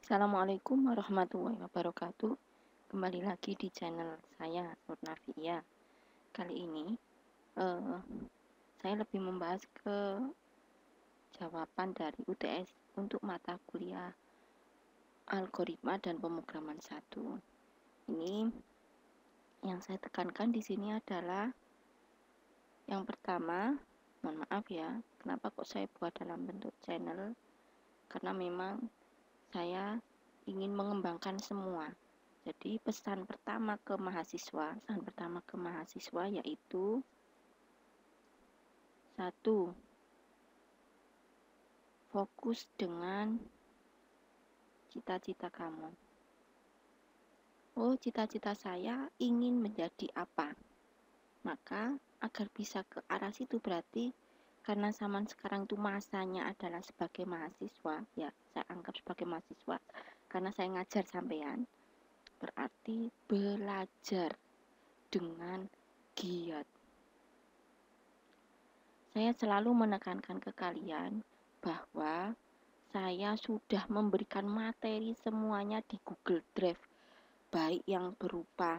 Assalamualaikum warahmatullahi wabarakatuh. Kembali lagi di channel saya, Nur Navia. Kali ini eh, saya lebih membahas ke jawaban dari UTS untuk mata kuliah algoritma dan pemrograman 1. Ini yang saya tekankan di sini adalah yang pertama, mohon maaf ya, kenapa kok saya buat dalam bentuk channel? Karena memang saya ingin mengembangkan semua. Jadi pesan pertama ke mahasiswa yaitu satu, fokus dengan cita-cita kamu. Oh, cita-cita saya ingin menjadi apa? Maka agar bisa ke arah situ berarti karena zaman sekarang itu masanya adalah sebagai mahasiswa, ya saya anggap sebagai mahasiswa karena saya ngajar sampean, berarti belajar dengan giat. Saya selalu menekankan ke kalian bahwa saya sudah memberikan materi semuanya di Google Drive, baik yang berupa,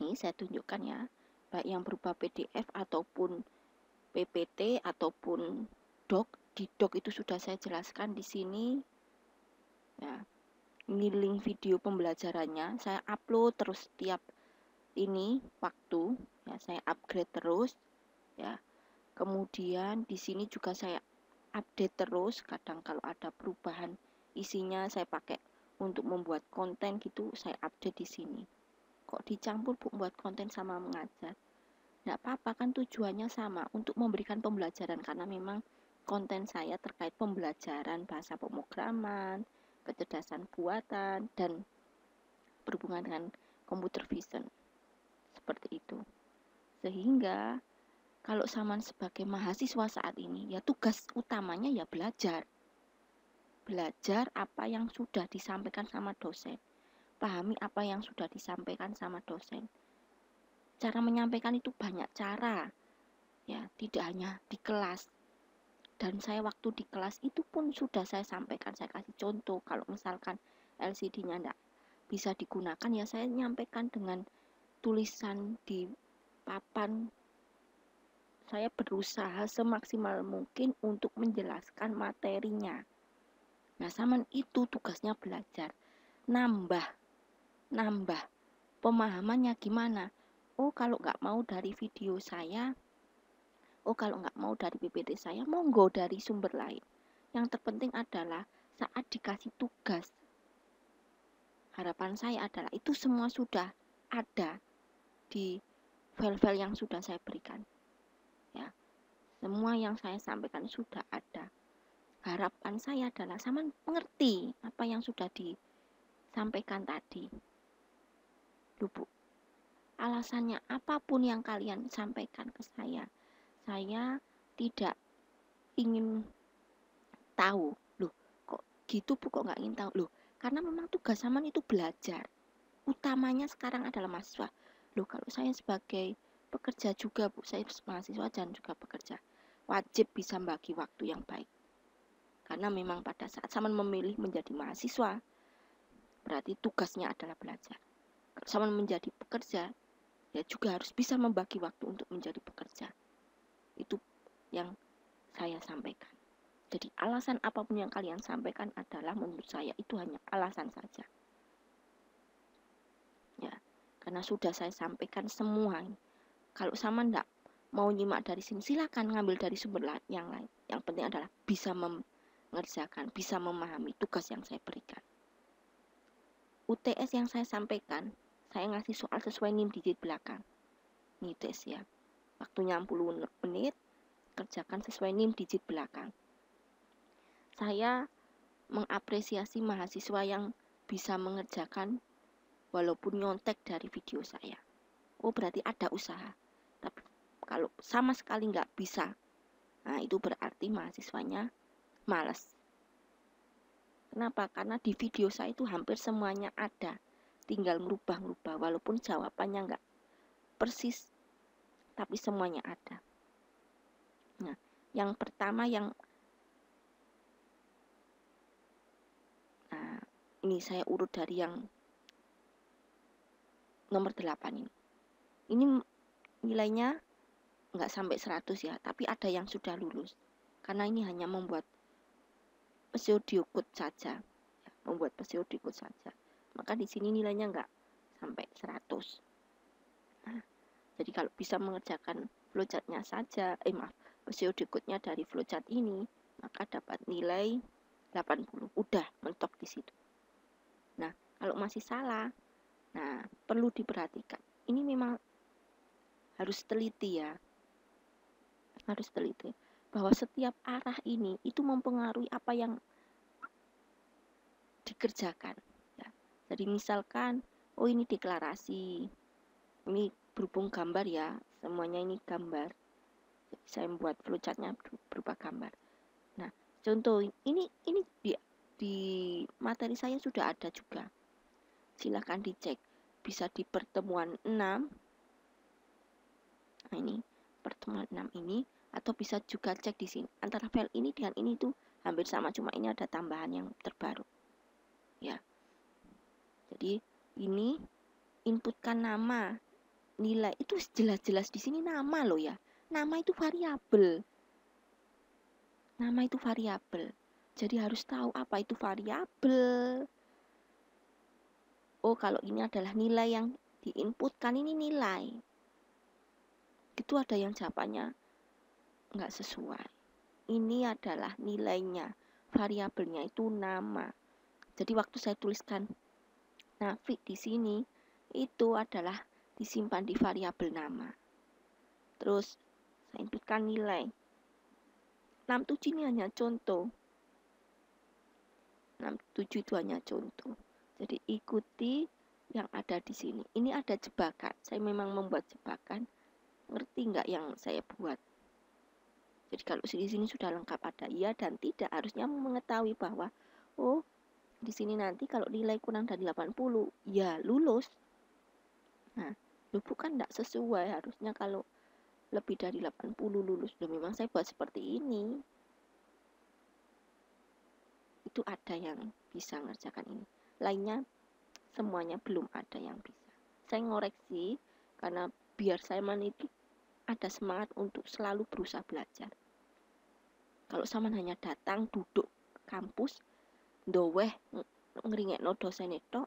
ini saya tunjukkan ya, baik yang berupa PDF ataupun PPT ataupun doc. Di doc itu sudah saya jelaskan di sini. Ya, ini link video pembelajarannya, saya upload terus setiap ini waktu, ya saya upgrade terus, ya. Kemudian di sini juga saya update terus, kadang kalau ada perubahan isinya saya pakai untuk membuat konten gitu, saya update di sini. Kok dicampur Bu buat konten sama mengajar? Nggak apa-apa, kan tujuannya sama, untuk memberikan pembelajaran karena memang konten saya terkait pembelajaran bahasa pemrograman, kecerdasan buatan, dan berhubungan dengan computer vision. Seperti itu. Sehingga kalau Saman sebagai mahasiswa saat ini, ya tugas utamanya ya belajar. Belajar apa yang sudah disampaikan sama dosen. Pahami apa yang sudah disampaikan sama dosen. Cara menyampaikan itu banyak cara. Ya, tidak hanya di kelas. Dan saya waktu di kelas itu pun sudah saya sampaikan, saya kasih contoh. Kalau misalkan LCD-nya enggak bisa digunakan, ya saya nyampaikan dengan tulisan di papan. Saya berusaha semaksimal mungkin untuk menjelaskan materinya. Nah, Saman itu tugasnya belajar. Nambah pemahamannya gimana? Oh, kalau nggak mau dari video saya, oh kalau nggak mau dari PPT saya, monggo dari sumber lain. Yang terpenting adalah saat dikasih tugas, harapan saya adalah itu semua sudah ada di file-file yang sudah saya berikan. Ya, semua yang saya sampaikan sudah ada. Harapan saya adalah sama mengerti apa yang sudah disampaikan tadi. Loh Bu, alasannya apapun yang kalian sampaikan ke saya tidak ingin tahu. Loh, kok gitu Bu, kok nggak ingin tahu? Loh, karena memang tugas Saman itu belajar. Utamanya sekarang adalah mahasiswa. Loh, kalau saya sebagai pekerja juga Bu, saya mahasiswa dan juga pekerja, wajib bisa bagi waktu yang baik. Karena memang pada saat Saman memilih menjadi mahasiswa, berarti tugasnya adalah belajar. Kalau Saman menjadi pekerja, ya juga harus bisa membagi waktu untuk menjadi pekerja. Itu yang saya sampaikan. Jadi alasan apapun yang kalian sampaikan adalah menurut saya itu hanya alasan saja. Ya, karena sudah saya sampaikan semua. Kalau sama enggak mau nyimak dari sini, silakan ngambil dari sumber yang lain. Yang penting adalah bisa mengerjakan, bisa memahami tugas yang saya berikan. UTS yang saya sampaikan, saya ngasih soal sesuai NIM digit belakang. Ini tes ya. Waktunya 60 menit, kerjakan sesuai NIM digit belakang. Saya mengapresiasi mahasiswa yang bisa mengerjakan walaupun nyontek dari video saya. Oh, berarti ada usaha. Tapi kalau sama sekali nggak bisa, nah itu berarti mahasiswanya malas. Kenapa? Karena di video saya itu hampir semuanya ada. Tinggal merubah-merubah, walaupun jawabannya nggak persis, tapi semuanya ada. Nah, yang pertama yang Ini saya urut dari yang nomor 8 ini. Ini nilainya nggak sampai 100 ya, tapi ada yang sudah lulus. Karena ini hanya membuat pseudocode saja. Ya, membuat pseudocode saja. Maka di sini nilainya nggak sampai 100. Nah, jadi kalau bisa mengerjakan flowchart-nya saja, pseudocode-nya dari flowchart ini, maka dapat nilai 80. Udah mentok di situ. Nah, kalau masih salah, nah perlu diperhatikan. Ini memang harus teliti ya. Harus teliti bahwa setiap arah ini itu mempengaruhi apa yang dikerjakan. Ya. Jadi misalkan, oh ini deklarasi, ini berhubung gambar ya, semuanya ini gambar. Jadi saya membuat flowchart-nya berupa gambar. Nah, contoh ini di materi saya sudah ada juga. Silahkan dicek, bisa di pertemuan 6. Nah, ini pertemuan 6 ini, atau bisa juga cek di sini. Antara file ini dengan ini tuh hampir sama, cuma ini ada tambahan yang terbaru. Ya. Jadi ini inputkan nama, nilai itu jelas-jelas di sini nama loh ya. Nama itu variabel. Nama itu variabel. Jadi harus tahu apa itu variabel. Oh, kalau ini adalah nilai yang diinputkan, ini nilai. Itu ada yang jawabannya nggak sesuai. Ini adalah nilainya. Variabelnya itu nama. Jadi waktu saya tuliskan navig di sini, itu adalah disimpan di variabel nama. Terus saya inputkan nilai. 67 ini hanya contoh. 67 itu hanya contoh. Jadi ikuti yang ada di sini. Ini ada jebakan. Saya memang membuat jebakan. Ngerti nggak yang saya buat? Jadi kalau di sini sudah lengkap ada iya dan tidak, harusnya mengetahui bahwa oh, di sini nanti kalau nilai kurang dari 80 ya lulus. Nah, lu bukan enggak sesuai, harusnya kalau lebih dari 80 lulus. Dan memang saya buat seperti ini. Itu ada yang bisa ngerjakan ini. Lainnya semuanya belum ada yang bisa. Saya ngoreksi karena biar saya meniti ada semangat untuk selalu berusaha belajar. Kalau sama hanya datang duduk kampus ndoweh ngeringekno dosen itu,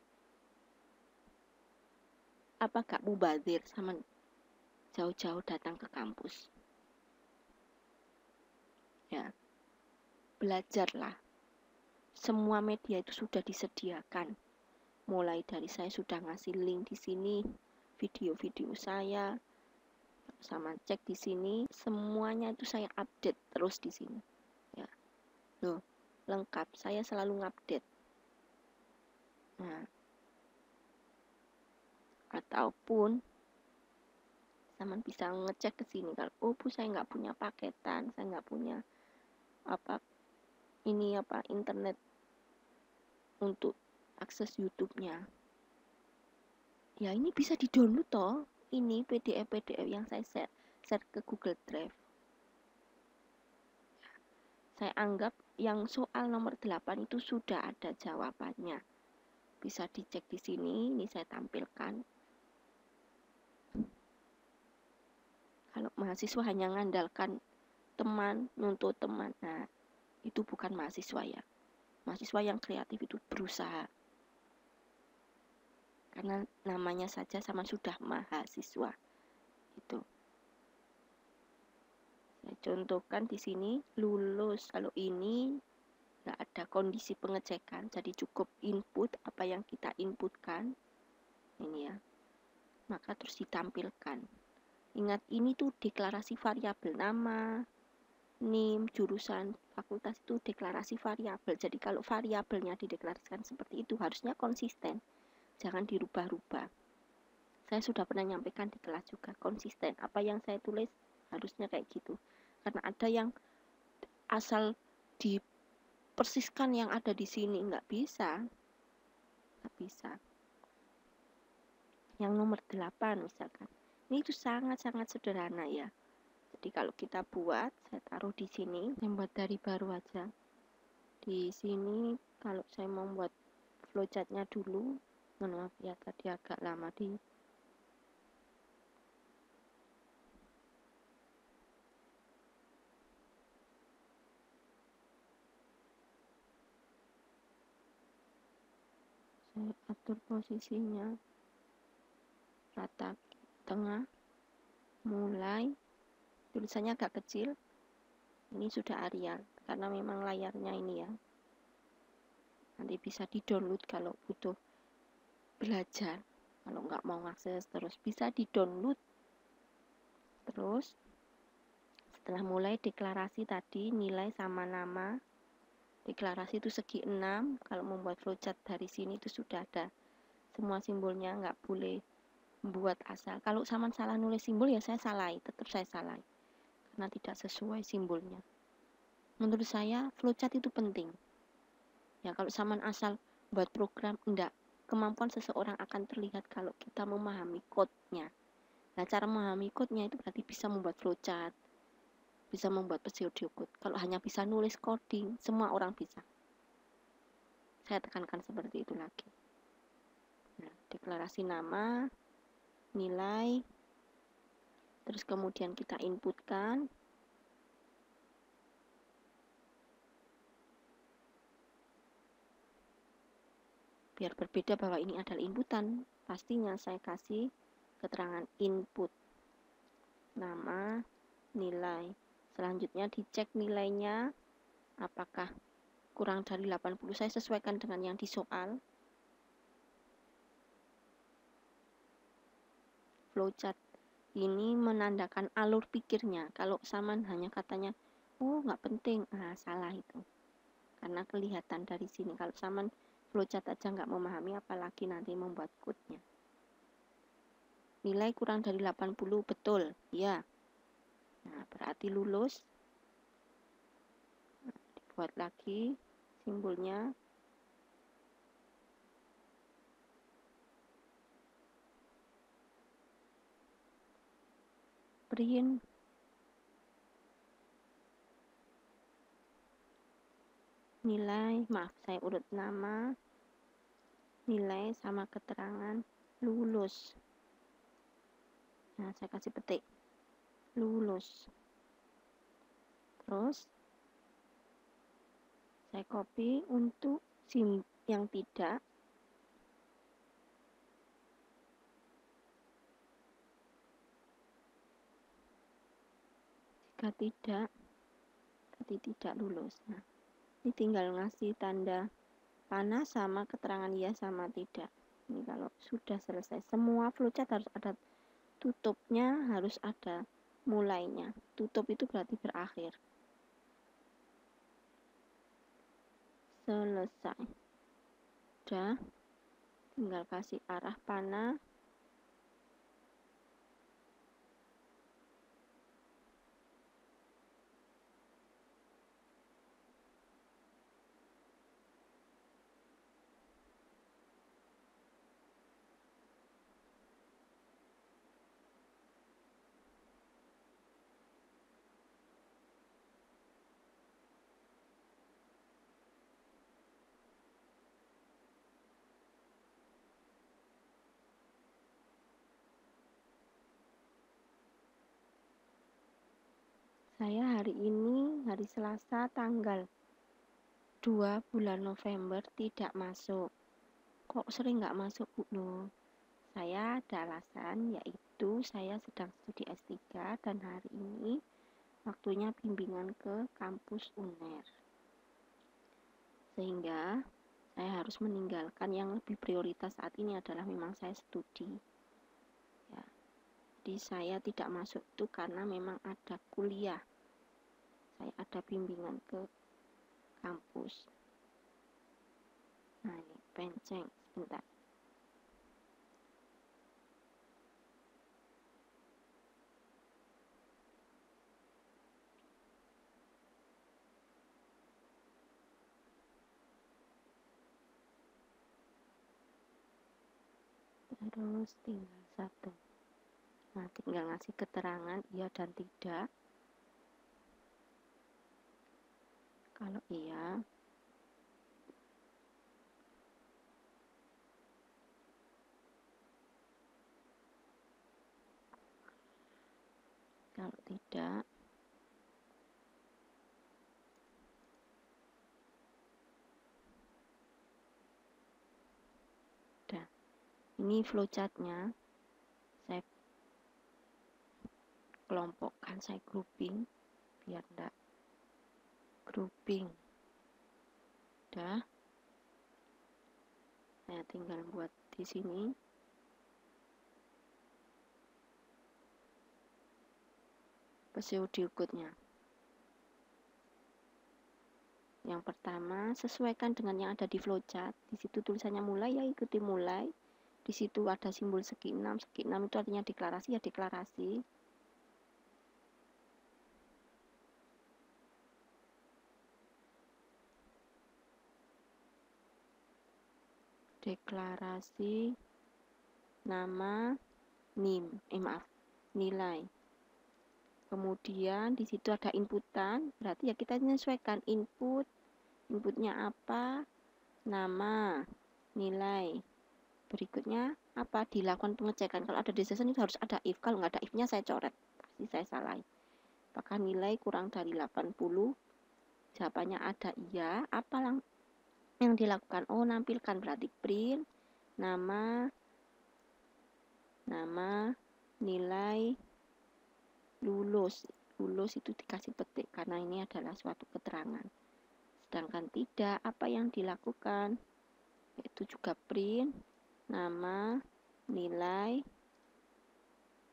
apa gak mubazir sama jauh-jauh datang ke kampus? Ya, belajarlah. Semua media itu sudah disediakan. Mulai dari saya sudah ngasih link di sini, video-video saya, sama cek di sini, semuanya itu saya update terus di sini. Ya, loh, lengkap. Saya selalu ngupdate. Nah, ataupun sama bisa ngecek ke sini kalau oh bu saya nggak punya paketan, saya nggak punya internet untuk akses YouTube-nya. Ya ini bisa di-download toh. Ini PDF yang saya share ke Google Drive. Saya anggap yang soal nomor 8 itu sudah ada jawabannya. Bisa dicek di sini, ini saya tampilkan. Kalau mahasiswa hanya mengandalkan teman, nuntut teman, nah itu bukan mahasiswa ya. Mahasiswa yang kreatif itu berusaha. Karena namanya saja sama sudah mahasiswa. Itu. Saya contohkan di sini lulus. Kalau ini nggak ada kondisi pengecekan, jadi cukup input apa yang kita inputkan. Ini ya. Maka terus ditampilkan. Ingat ini tuh deklarasi variabel nama, NIM, jurusan, fakultas itu deklarasi variabel. Jadi kalau variabelnya dideklarasikan seperti itu harusnya konsisten. Jangan dirubah-rubah. Saya sudah pernah nyampaikan di kelas juga, konsisten. Apa yang saya tulis harusnya kayak gitu. Karena ada yang asal dipersiskan yang ada di sini, nggak bisa. Nggak bisa. Yang nomor 8 misalkan. Ini itu sangat-sangat sederhana ya. Jadi kalau kita buat, saya taruh di sini, saya buat dari baru aja. Di sini kalau saya membuat flowchartnya dulu. Mohon maaf ya, tadi agak lama di saya atur posisinya rata tengah, mulai. Tulisannya agak kecil, ini sudah Arial karena memang layarnya ini ya. Nanti bisa di download kalau butuh belajar, kalau nggak mau akses terus bisa di download. Terus setelah mulai deklarasi tadi, nilai sama nama, deklarasi itu segi 6. Kalau membuat flowchart dari sini itu sudah ada semua simbolnya, nggak boleh membuat asal. Kalau Saman salah nulis simbol ya saya salahi, tetap saya salahi karena tidak sesuai simbolnya. Menurut saya flowchart itu penting ya. Kalau Saman asal buat program, enggak, kemampuan seseorang akan terlihat kalau kita memahami code-nya. Nah, cara memahami code-nya itu berarti bisa membuat flowchart, bisa membuat pseudocode. Kalau hanya bisa nulis coding, semua orang bisa. Saya tekankan seperti itu lagi. Nah, deklarasi nama, nilai, terus kemudian kita inputkan. Biar berbeda bahwa ini adalah inputan, pastinya saya kasih keterangan input, nama, nilai. Selanjutnya dicek nilainya, apakah kurang dari 80, saya sesuaikan dengan yang di soal. Flowchart ini menandakan alur pikirnya. Kalau Saman hanya katanya, oh nggak penting, salah itu. Karena kelihatan dari sini. Kalau Saman flowchart aja nggak memahami, apalagi nanti membuat code-nya. Nilai kurang dari 80, betul, ya. Nah, berarti lulus. Nah, dibuat lagi simbolnya. Print. Nilai, maaf saya urut nama, nilai sama keterangan lulus. Nah, saya kasih petik lulus. Terus saya copy untuk SIM yang tidak. Jika tidak, berarti tidak lulus. Nah, ini tinggal ngasih tanda panah sama keterangan ya sama tidak. Ini kalau sudah selesai. Semua flowchart harus ada tutupnya, harus ada mulainya. Tutup itu berarti berakhir. Selesai. Udah, tinggal kasih arah panah. Saya hari ini, hari Selasa, tanggal 2 bulan November tidak masuk. Kok sering nggak masuk, Bu? Loh, saya ada alasan, yaitu saya sedang studi S3 dan hari ini waktunya bimbingan ke kampus UNER. Sehingga saya harus meninggalkan yang lebih prioritas saat ini adalah memang saya studi. Ya, jadi saya tidak masuk itu karena memang ada kuliah. Saya ada bimbingan ke kampus. Nah, ini penceng, sebentar. Terus tinggal satu. Nah, tinggal ngasih keterangan iya dan tidak. Kalau iya, Kalau tidak, udah. Ini flowchartnya. Saya kelompokkan, saya grouping biar enggak grouping. Udah. Saya tinggal buat di sini. Pseudocode-nya. Yang pertama, sesuaikan dengan yang ada di flowchart. Di situ tulisannya mulai, ya ikuti mulai. Di situ ada simbol segi 6. Segi 6 itu artinya deklarasi, ya deklarasi. Deklarasi nama nilai. Kemudian di situ ada inputan, berarti ya kita menyesuaikan inputnya apa, nama, nilai. Berikutnya apa, dilakukan pengecekan. Kalau ada decision itu harus ada if, kalau nggak ada if-nya saya coret, pasti saya salah. Apakah nilai kurang dari 80? Jawabannya ada iya. Apa yang dilakukan? Oh, nampilkan, berarti print nama, nilai, lulus itu dikasih petik karena ini adalah suatu keterangan. Sedangkan tidak, apa yang dilakukan? Yaitu juga print nama, nilai,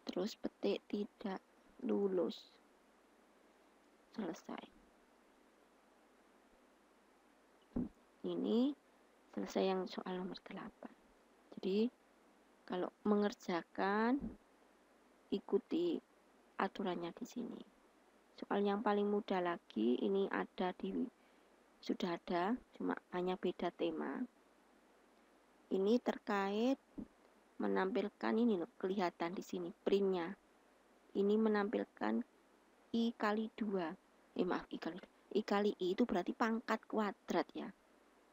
terus petik tidak lulus. Selesai. Ini selesai yang soal nomor 8. Jadi kalau mengerjakan, ikuti aturannya di sini. Soal yang paling mudah lagi, ini sudah ada, cuma hanya beda tema. Ini terkait menampilkan ini loh, kelihatan di sini printnya. Ini menampilkan I kali 2. I kali I itu berarti pangkat kuadrat ya.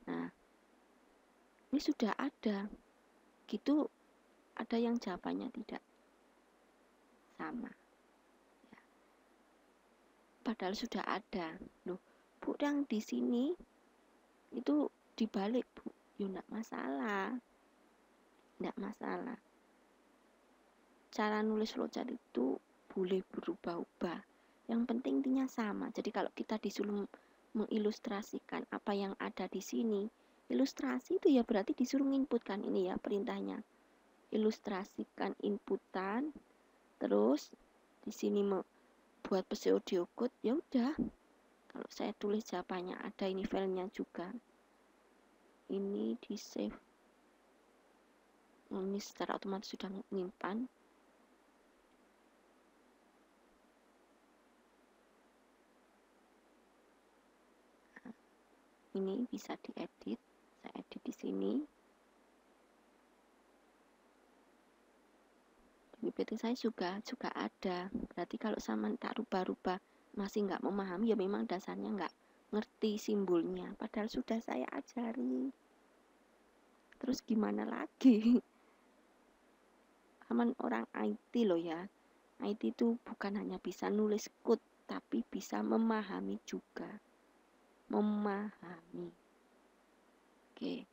Nah, ini sudah ada. Gitu ada yang jawabannya tidak sama. Ya. Padahal sudah ada. Loh, Bu, yang di sini itu dibalik, Bu. Ya enggak masalah. Enggak masalah. Cara nulis flowchart itu boleh berubah-ubah. Yang penting intinya sama. Jadi kalau kita disuruh mengilustrasikan apa yang ada di sini, ilustrasi itu ya berarti disuruh inputkan, ini ya perintahnya. Ilustrasikan inputan, terus di sini buat pseudocode, ya udah. Kalau saya tulis jawabannya ada, ini filenya juga. Ini di save. Ini secara otomatis sudah menyimpan. Ini bisa diedit. Saya edit di sini. PPT saya juga ada. Berarti kalau sama tak rubah-rubah masih nggak memahami, ya memang dasarnya nggak ngerti simbolnya. Padahal sudah saya ajari. Terus gimana lagi? Aman orang IT loh ya. IT itu bukan hanya bisa nulis code, tapi bisa memahami juga. Memahami. Oke.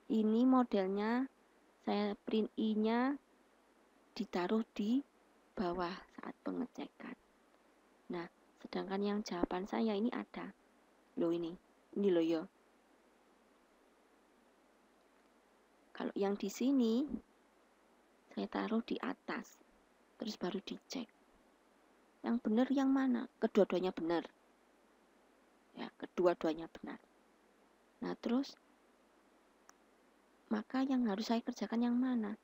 Ini modelnya saya print I-nya ditaruh di bawah saat pengecekan. Nah, sedangkan yang jawaban saya ini ada. Loh ini loh ya. Kalau yang di sini saya taruh di atas, terus baru dicek. Yang benar yang mana? Kedua-duanya benar. Ya, kedua-duanya benar. Nah, terus maka yang harus saya kerjakan yang mana?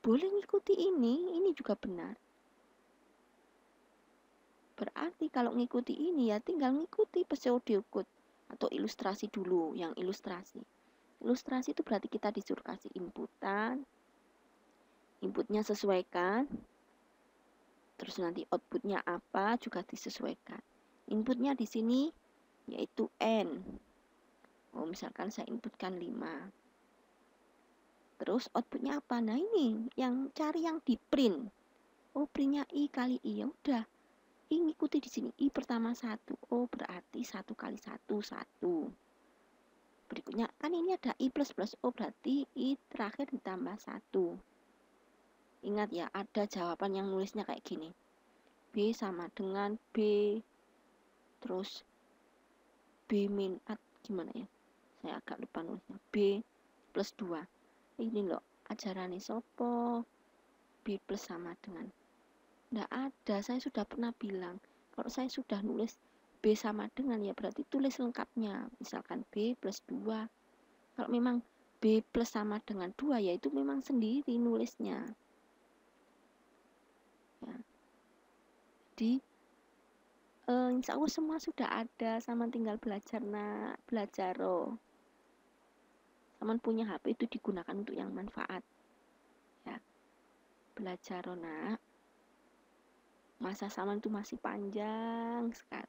Boleh ngikuti ini juga benar. Berarti kalau ngikuti ini ya tinggal ngikuti pseudocode atau ilustrasi dulu, yang ilustrasi. Ilustrasi itu berarti kita disuruh kasih inputan, inputnya sesuaikan, terus nanti outputnya apa juga disesuaikan. Inputnya di sini yaitu N. Oh, misalkan saya inputkan 5. Terus outputnya apa? Nah ini yang cari yang di print. Oh, printnya I kali I, ya udah. I ngikuti di sini. I pertama 1. Oh, berarti 1 kali 1, 1. Berikutnya, kan ini ada I plus plus. Oh, berarti I terakhir ditambah 1. Ingat ya, ada jawaban yang nulisnya kayak gini. B sama dengan B. Terus B min, gimana ya? Saya agak lupa nulisnya. B plus 2. Ini loh, ajarannya sopo. B plus sama dengan. Nggak ada, saya sudah pernah bilang. Kalau saya sudah nulis B sama dengan, ya berarti tulis lengkapnya. Misalkan B plus 2. Kalau memang B plus sama dengan 2, ya itu memang sendiri nulisnya. Ya. Jadi, insya Allah semua sudah ada. Sama tinggal belajar, nak. Belajar, oh. Sama punya HP itu digunakan untuk yang manfaat. Ya. Belajar, oh, nak. Masa Saman itu masih panjang sekali.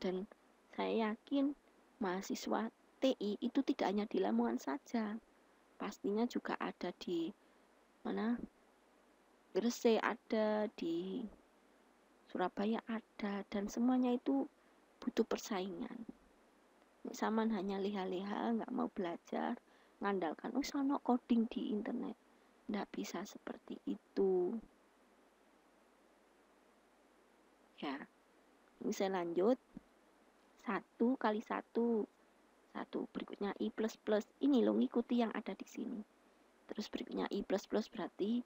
Dan saya yakin mahasiswa TI itu tidak hanya di Lamongan saja. Pastinya juga ada di mana? Gresik ada, di Surabaya ada, dan semuanya itu butuh persaingan. Saman hanya leha-leha, nggak mau belajar, ngandalkan, sono coding di internet. Nggak bisa seperti itu. Ya, ini saya lanjut. 1 kali 1. 1. Berikutnya I plus plus. Ini loh, ngikuti yang ada di sini. Terus berikutnya I plus plus berarti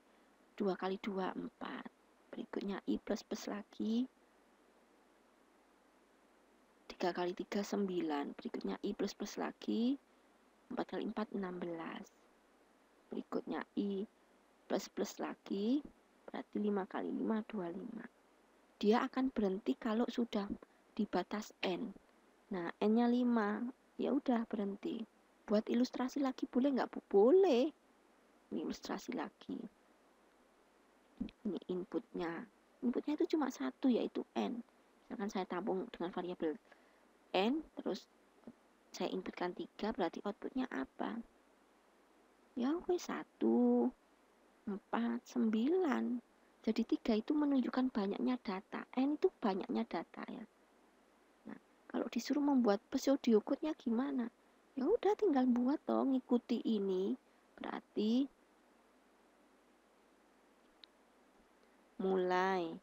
2 kali 2, 4. Berikutnya I plus plus lagi. 3 kali 3, 9. Berikutnya I plus plus lagi. 4 kali 4, 16. Berikutnya I plus plus lagi. Berarti 5 kali 5, 25. Dia akan berhenti kalau sudah di batas N. Nah, N-nya 5. Ya udah berhenti. Buat ilustrasi lagi boleh nggak, Bu? Boleh. Ini ilustrasi lagi. Ini inputnya. Inputnya itu cuma 1, yaitu N. Misalkan saya tampung dengan variabel N, terus saya inputkan 3, berarti outputnya apa? Ya, 1, 4, 9. Jadi 3 itu menunjukkan banyaknya data. N itu banyaknya data ya. Nah, kalau disuruh membuat pseudocode-nya gimana? Ya udah tinggal buat dong, ngikuti ini. Berarti mulai.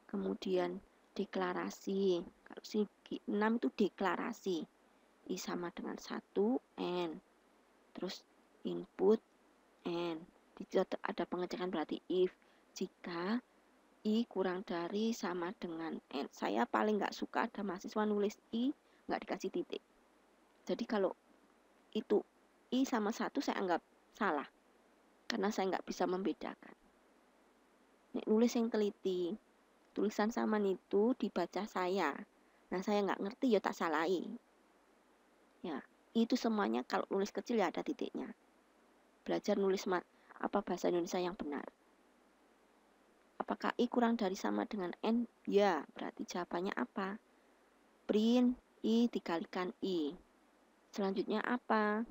Kemudian deklarasi. Kalau segi 6 itu deklarasi. I sama dengan 1, N. Terus input, N. Di situ ada pengecekan, berarti if. Jika I kurang dari sama dengan N. Saya paling nggak suka ada mahasiswa nulis I nggak dikasih titik. Jadi kalau itu I sama 1 saya anggap salah. Karena saya nggak bisa membedakan. Nulis yang teliti. Tulisan Saman itu dibaca saya. Nah, saya nggak ngerti, ya tak salahi. Ya, itu semuanya kalau nulis kecil ya ada titiknya. Belajar nulis bahasa Indonesia yang benar. Apakah I kurang dari sama dengan N? Ya, berarti jawabannya apa? Print I dikalikan I. Selanjutnya apa?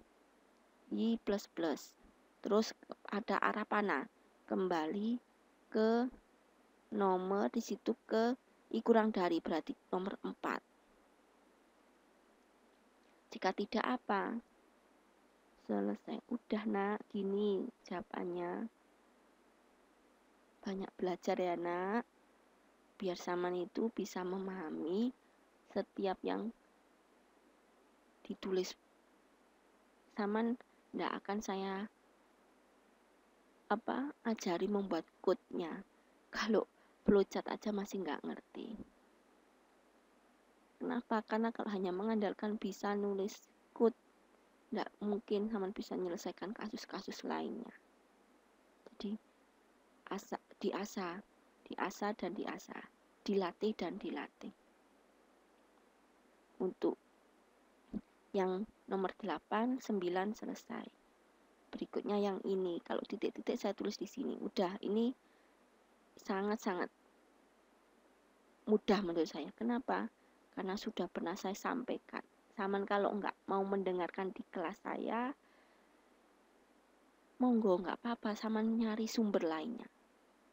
I plus plus. Terus ada arah panah. Kembali ke nomor, di situ ke I kurang dari, berarti nomor 4. Jika tidak apa? Selesai. Udah, nak, gini jawabannya. Banyak belajar ya, nak. Biar Saman itu bisa memahami setiap yang ditulis. Saman nggak akan saya ajari membuat code-nya. Kalau flowchart aja masih nggak ngerti. Kenapa? Karena kalau hanya mengandalkan bisa nulis code, nggak mungkin Saman bisa menyelesaikan kasus-kasus lainnya. Jadi diasah dan diasah, dilatih dan dilatih. Untuk yang nomor 8, 9 selesai. Berikutnya yang ini, kalau titik-titik saya tulis di sini. Udah, ini sangat-sangat mudah menurut saya. Kenapa? Karena sudah pernah saya sampaikan. Saman kalau nggak mau mendengarkan di kelas saya, monggo nggak apa-apa Saman nyari sumber lainnya.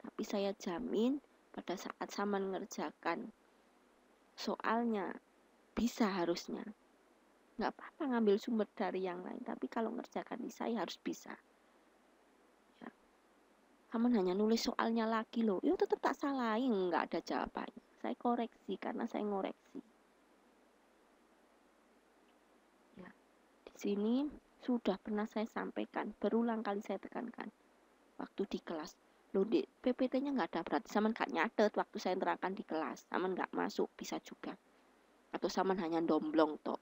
Tapi saya jamin pada saat Saman ngerjakan soalnya bisa harusnya. Nggak apa-apa ngambil sumber dari yang lain, tapi kalau ngerjakan di saya harus bisa. Ya. Saman hanya nulis soalnya lagi loh, itu tetap tak salahin, nggak ada jawabannya. Saya koreksi karena saya ngoreksi. Ya. Di sini sudah pernah saya sampaikan, berulang kali saya tekankan waktu di kelas. Loh, di PPT-nya nggak ada, berarti Saman nggak nyatet waktu saya terangkan di kelas. Saman nggak masuk, bisa juga. Atau Saman hanya domblong toh.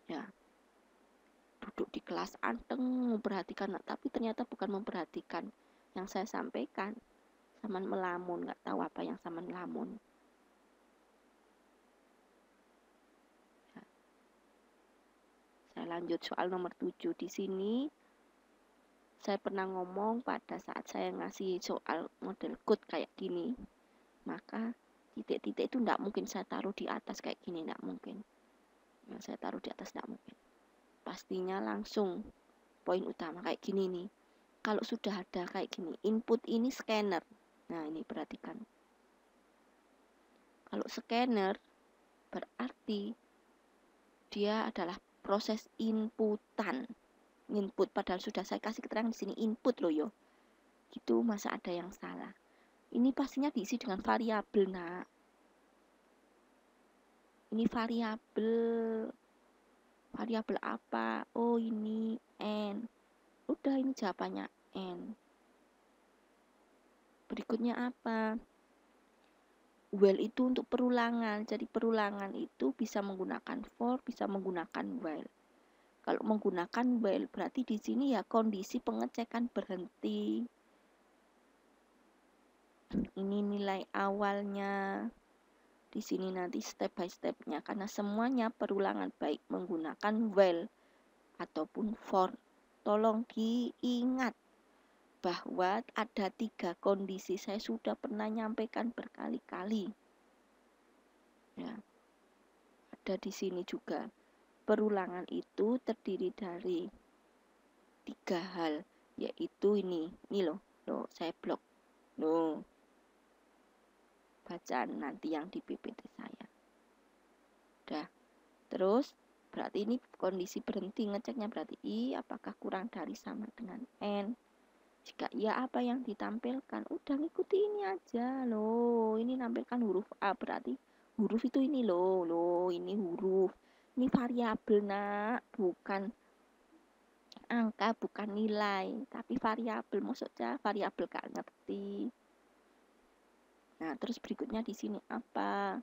Ya, duduk di kelas anteng memperhatikan, tapi ternyata bukan memperhatikan yang saya sampaikan. Saman melamun, nggak tahu apa yang Saman melamun. Ya. Saya lanjut soal nomor 7 di sini. Saya pernah ngomong pada saat saya ngasih soal model code kayak gini, maka titik-titik itu tidak mungkin saya taruh di atas kayak gini, tidak mungkin. Yang saya taruh di atas tidak mungkin. Pastinya langsung poin utama kayak gini nih. Kalau sudah ada kayak gini, input ini scanner. Nah, ini perhatikan. Kalau scanner berarti dia adalah proses inputan. Input padahal sudah saya kasih keterangan di sini input loh yo. Gitu masa ada yang salah. Ini pastinya diisi dengan variabel, Nak. Ini variabel. Variabel apa? Oh, ini n. Udah, ini jawabannya n. Berikutnya apa? While itu untuk perulangan. Jadi perulangan itu bisa menggunakan for, bisa menggunakan while. Kalau menggunakan while berarti di sini ya kondisi pengecekan berhenti. Ini nilai awalnya. Di sini nanti step by stepnya karena semuanya perulangan baik menggunakan while ataupun for. Tolong diingat bahwa ada 3 kondisi, saya sudah pernah nyampaikan berkali-kali. Ya, ada di sini juga. Perulangan itu terdiri dari 3 hal, yaitu ini loh, saya blok. Loh, bacaan nanti yang di PPT saya. Udah. Terus berarti ini kondisi berhenti, ngeceknya berarti I apakah kurang dari sama dengan N. Jika iya apa yang ditampilkan, udah ngikuti ini aja loh. Ini nampilkan huruf A berarti huruf itu ini loh ini huruf. Ini variabel, Nak, bukan angka, bukan nilai, tapi variabel. Maksudnya variabel gak ngerti. Nah, terus berikutnya di sini apa?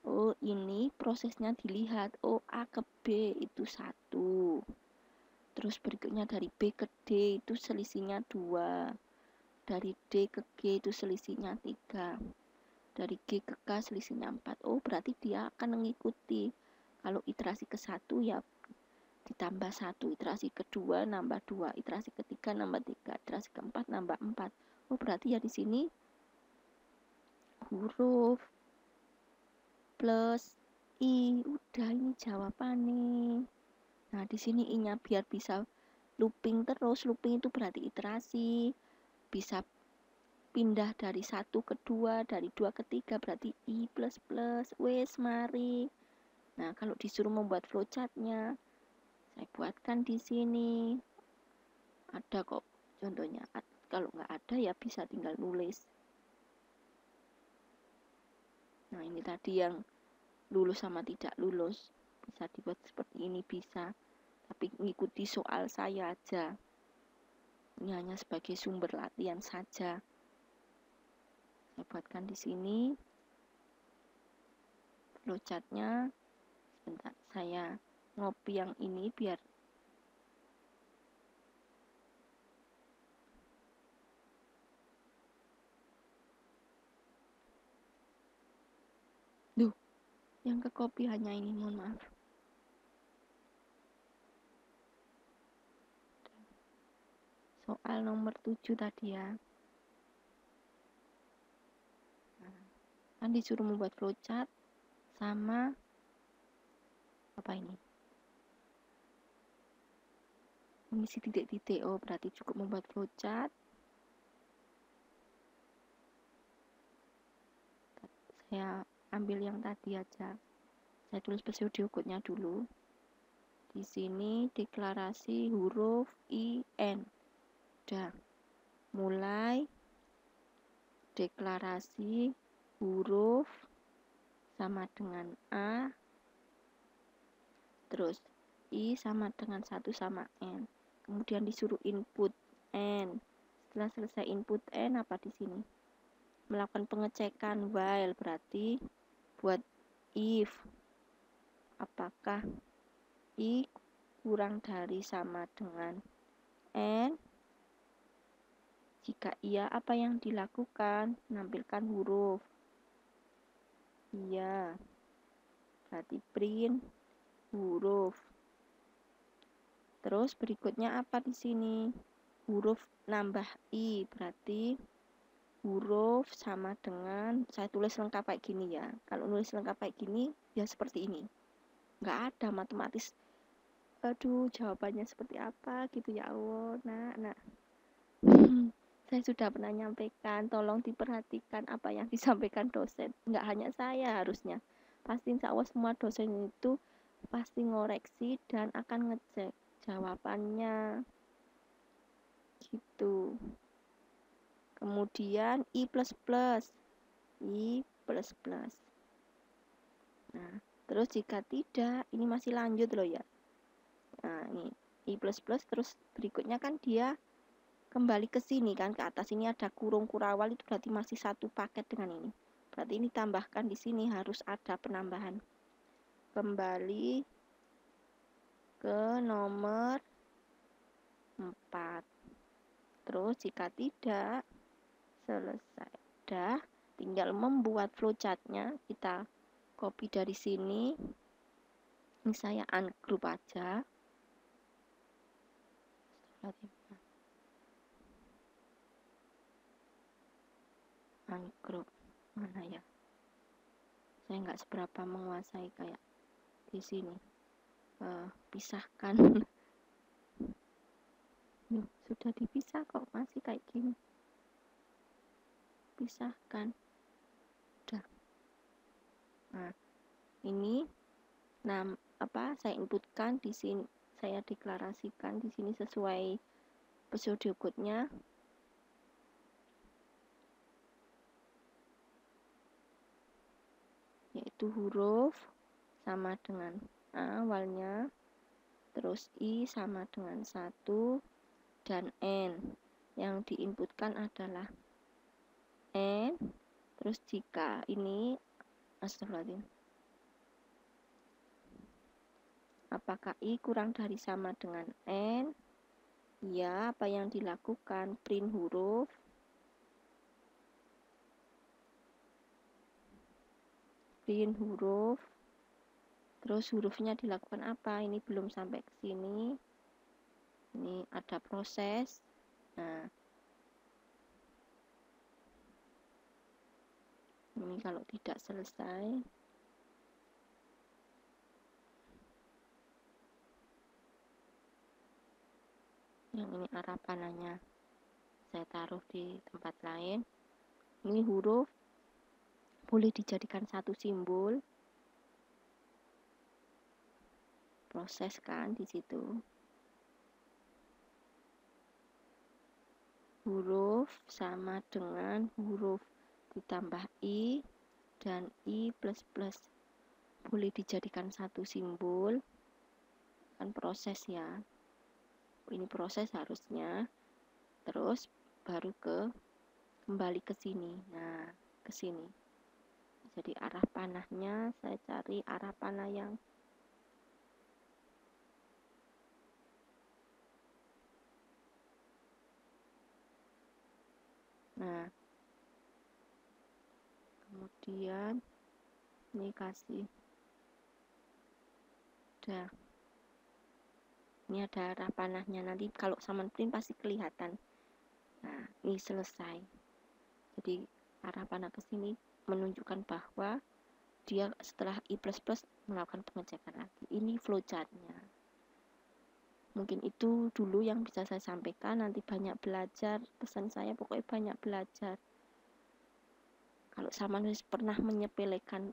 Oh, ini prosesnya dilihat. Oh, A ke B itu 1. Terus berikutnya dari B ke D itu selisihnya 2. Dari D ke G itu selisihnya 3. Dari G ke K selisihnya 4. Oh, berarti dia akan mengikuti. Kalau iterasi ke 1 ya ditambah 1. Iterasi kedua nambah 2. Iterasi ketiga nambah 3. Iterasi keempat nambah 4. Oh, berarti ya di sini huruf plus I. Udah, ini jawabannya. Nah, di sini I-nya biar bisa looping terus. Looping itu berarti iterasi. Bisa pindah dari 1 ke 2, dari 2 ke 3 berarti I plus plus. Wes, mari. Nah, kalau disuruh membuat flowchartnya, saya buatkan di sini. Ada kok contohnya. Kalau nggak ada ya bisa tinggal nulis. Nah, ini tadi yang lulus sama tidak lulus. Bisa dibuat seperti ini, bisa. Tapi ngikuti soal saya aja. Ini hanya sebagai sumber latihan saja. Saya buatkan di sini flowchartnya. Sebentar, saya ngopi yang ini biar yang ke copy hanya ini, mohon maaf. Soal nomor 7 tadi ya. Nah, kan disuruh membuat flowchart sama apa ini? mengisi titik-titik. Oh, berarti cukup membuat flowchart. Saya ambil yang tadi aja. Saya tulis pseudo code-nya dulu. Di sini deklarasi huruf IN. Udah. Mulai deklarasi huruf sama dengan A, terus I sama dengan 1 sama N. Kemudian disuruh input N. Setelah selesai input N, apa di sini? Melakukan pengecekan while, berarti buat if apakah I kurang dari sama dengan N. Jika iya, apa yang dilakukan? Menampilkan huruf. Iya. Berarti print huruf. Terus berikutnya apa di sini? Huruf nambah I, berarti huruf sama dengan, saya tulis lengkap kayak gini ya. Kalau nulis lengkap kayak gini, ya seperti ini. Nggak ada matematis, aduh jawabannya seperti apa gitu ya Allah. Nah. Saya sudah pernah nyampaikan, tolong diperhatikan apa yang disampaikan dosen. Nggak hanya saya harusnya. Pasti insya Allah semua dosen itu pasti ngoreksi dan akan ngecek jawabannya. Gitu. Kemudian I++. Nah, terus jika tidak, ini masih lanjut loh ya. Nah, ini I++, terus berikutnya kan dia kembali ke sini kan, ke atas ini ada kurung kurawal, itu berarti masih satu paket dengan ini. Berarti ini tambahkan di sini harus ada penambahan. Kembali ke nomor 4. Terus jika tidak, selesai. Dah, tinggal membuat flowchartnya. Kita copy dari sini. Ini saya ungroup aja. Ungroup mana ya? Saya nggak seberapa menguasai kayak di sini. Pisahkan. Sudah dipisah kok masih kayak gini. Pisahkan. Udah. Nah, ini saya inputkan di sini, saya deklarasikan di sini sesuai pseudocode-nya. Yaitu huruf sama dengan A awalnya, terus I sama dengan 1 dan N. Yang diinputkan adalah N. Terus jika ini astagfirullahaladzim, apakah I kurang dari sama dengan N? Ya, apa yang dilakukan? Print huruf. Print huruf. Terus hurufnya dilakukan apa? Ini belum sampai ke sini. Ini ada proses. Nah, ini kalau tidak selesai, yang ini arah panahnya saya taruh di tempat lain. Ini huruf boleh dijadikan satu simbol. Proses kan di situ. Huruf sama dengan huruf ditambah I dan I++. Boleh dijadikan satu simbol. Kan proses ya. Ini proses harusnya. Terus baru kembali ke sini. Nah, ke sini. Jadi arah panahnya saya cari arah panah yang nah, kemudian ini kasih udah, ini ada arah panahnya, nanti kalau sama print pasti kelihatan. Nah, ini selesai. Jadi arah panah ke sini menunjukkan bahwa dia setelah I++ melakukan pengecekan lagi. Ini flowchartnya. Mungkin itu dulu yang bisa saya sampaikan. Nanti banyak belajar, pesan saya pokoknya banyak belajar. Kalau Saman pernah menyepelekan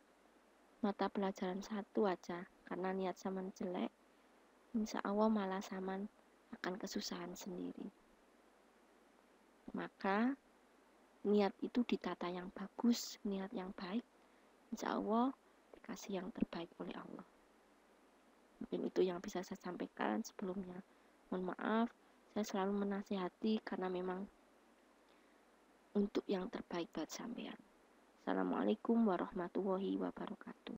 mata pelajaran satu aja karena niat Saman jelek, insya Allah malah Saman akan kesusahan sendiri. Maka niat itu ditata yang bagus, niat yang baik, insya Allah dikasih yang terbaik oleh Allah. Mungkin itu yang bisa saya sampaikan sebelumnya. Mohon maaf, saya selalu menasihati karena memang untuk yang terbaik buat sampean. Assalamualaikum warahmatullahi wabarakatuh.